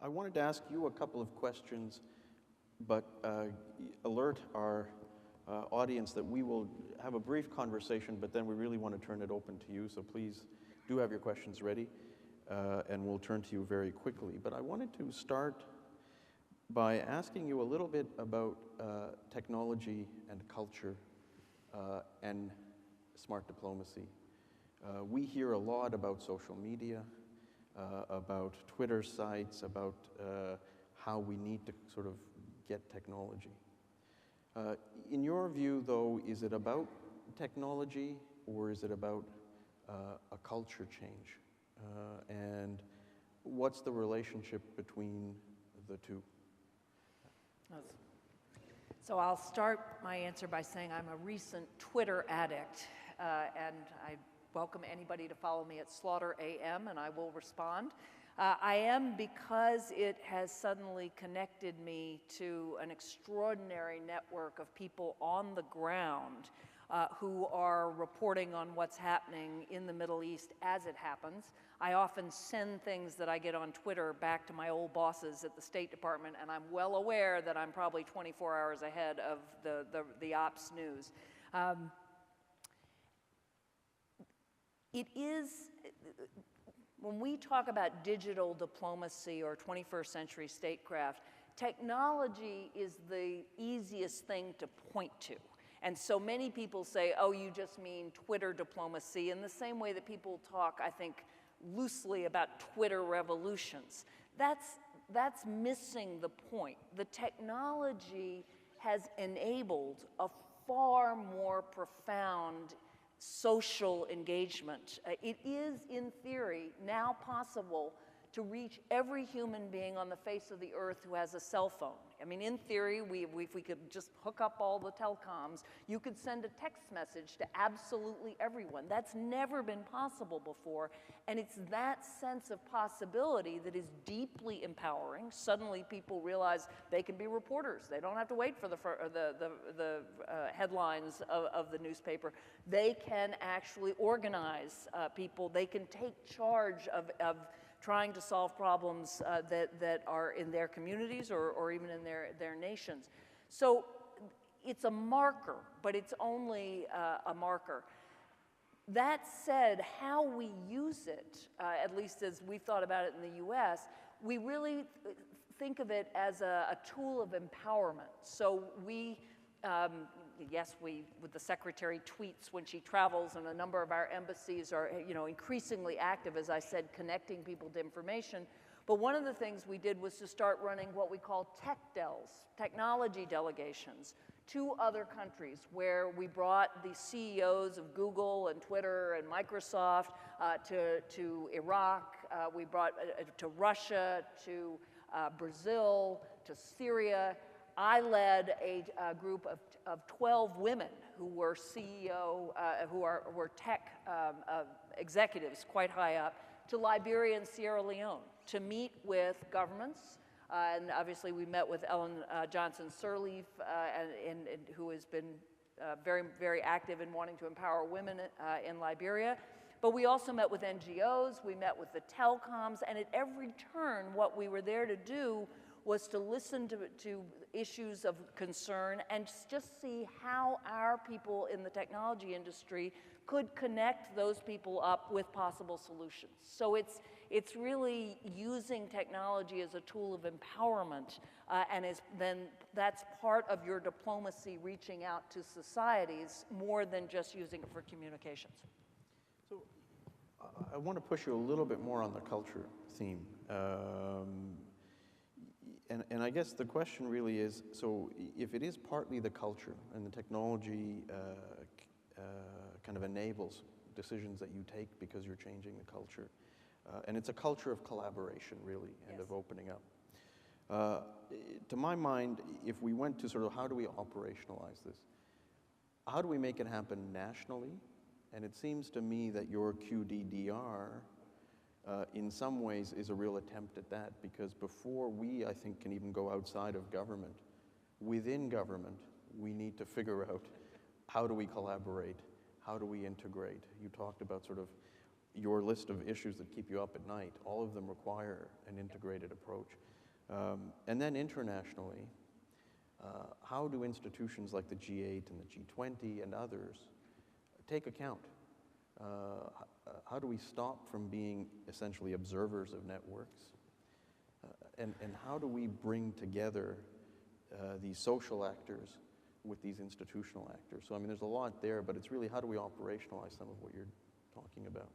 I wanted to ask you a couple of questions, but alert our audience that we will have a brief conversation, but then we really want to turn it open to you, so please do have your questions ready, and we'll turn to you very quickly. But I wanted to start by asking you a little bit about technology and culture and smart diplomacy. We hear a lot about social media, about Twitter sites, about how we need to sort of get technology. In your view, though, is it about technology or is it about a culture change? And what's the relationship between the two? So I'll start my answer by saying I'm a recent Twitter addict, and I welcome anybody to follow me at Slaughter AM, and I will respond. I am because it has suddenly connected me to an extraordinary network of people on the ground who are reporting on what's happening in the Middle East as it happens. I often send things that I get on Twitter back to my old bosses at the State Department, and I'm well aware that I'm probably 24 hours ahead of the ops news. It is, when we talk about digital diplomacy or 21st century statecraft, technology is the easiest thing to point to. And so many people say, oh, you just mean Twitter diplomacy, in the same way that people talk, I think, loosely about Twitter revolutions. That's missing the point. The technology has enabled a far more profound social engagement. It is, in theory, now possible to reach every human being on the face of the earth who has a cell phone. I mean, in theory, if we could just hook up all the telecoms, you could send a text message to absolutely everyone. That's never been possible before, and it's that sense of possibility that is deeply empowering. Suddenly people realize they can be reporters. They don't have to wait for the headlines of the newspaper. They can actually organize people. They can take charge of trying to solve problems that are in their communities or even in their nations. So it's a marker, but it's only a marker. That said, how we use it, at least as we've thought about it in the US, we really think of it as a tool of empowerment. So we, yes, with the secretary tweets when she travels, and a number of our embassies are, increasingly active, as I said, connecting people to information. But one of the things we did was to start running what we call technology delegations, to other countries, where we brought the CEOs of Google and Twitter and Microsoft to Iraq, we brought to Russia, to Brazil, to Syria. I led a group of 12 women who were who were tech executives quite high up, to Liberia and Sierra Leone to meet with governments. And obviously we met with Ellen Johnson Sirleaf, who has been very, very active in wanting to empower women in Liberia. But we also met with NGOs, we met with the telecoms, and at every turn what we were there to do was to listen to issues of concern and just see how our people in the technology industry could connect those people up with possible solutions. So it's really using technology as a tool of empowerment, and then that's part of your diplomacy, reaching out to societies more than just using it for communications. So I want to push you a little bit more on the culture theme. And I guess the question really is, so if it is partly the culture and the technology kind of enables decisions that you take because you're changing the culture, and it's a culture of collaboration, really, and of opening up. To my mind, if we went to sort of how do we operationalize this, how do we make it happen nationally? And it seems to me that your QDDR in some ways is a real attempt at that, because before we, I think, can even go outside of government, within government, we need to figure out how do we collaborate, how do we integrate. You talked about sort of your list of issues that keep you up at night, all of them require an integrated approach. And then internationally, how do institutions like the G8 and the G20 and others take account? How do we stop from being essentially observers of networks? And how do we bring together these social actors with these institutional actors? So, I mean, there's a lot there, but it's really how do we operationalize some of what you're talking about?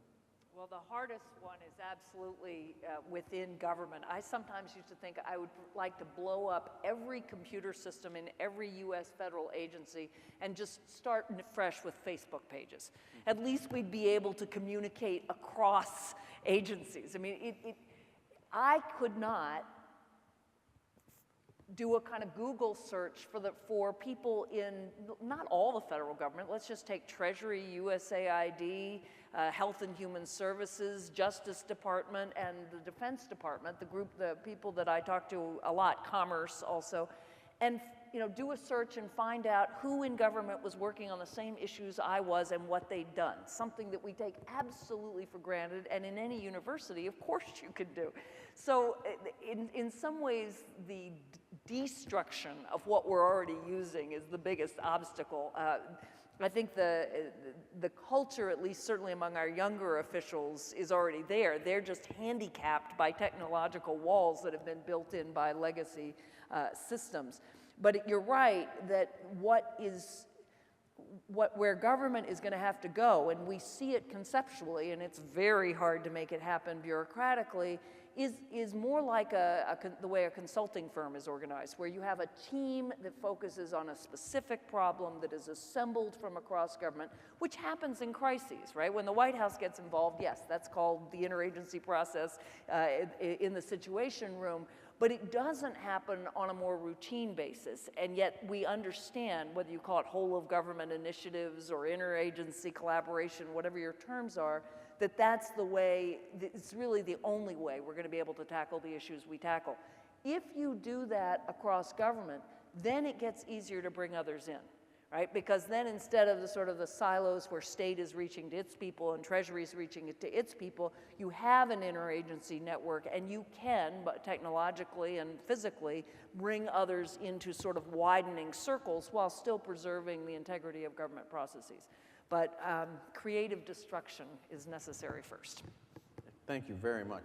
Well, the hardest one is absolutely within government. I sometimes used to think I would like to blow up every computer system in every U.S. federal agency and just start fresh with Facebook pages. At least we'd be able to communicate across agencies. I mean, I could not do a kind of Google search for people in, not all the federal government, let's just take Treasury, USAID, Health and Human Services, Justice Department, and the Defense Department, the people that I talk to a lot, Commerce also, and do a search and find out who in government was working on the same issues I was and what they'd done, something that we take absolutely for granted, and in any university, of course you could do. So in some ways, the destruction of what we're already using is the biggest obstacle. I think the culture, at least certainly among our younger officials, is already there. They're just handicapped by technological walls that have been built in by legacy systems. But you're right that where government is going to have to go, and we see it conceptually, and it's very hard to make it happen bureaucratically, is more like the way a consulting firm is organized, where you have a team that focuses on a specific problem that is assembled from across government, which happens in crises, right? When the White House gets involved, yes, that's called the interagency process in the Situation Room, but it doesn't happen on a more routine basis, and yet we understand, whether you call it whole of government initiatives or interagency collaboration, whatever your terms are, that's the way, it's really the only way we're going to be able to tackle the issues we tackle. If you do that across government, then it gets easier to bring others in, right? Because then instead of the silos where state is reaching to its people and Treasury is reaching to its people, you have an interagency network, and you can, but technologically and physically, bring others into sort of widening circles while still preserving the integrity of government processes. But creative destruction is necessary first. Thank you very much.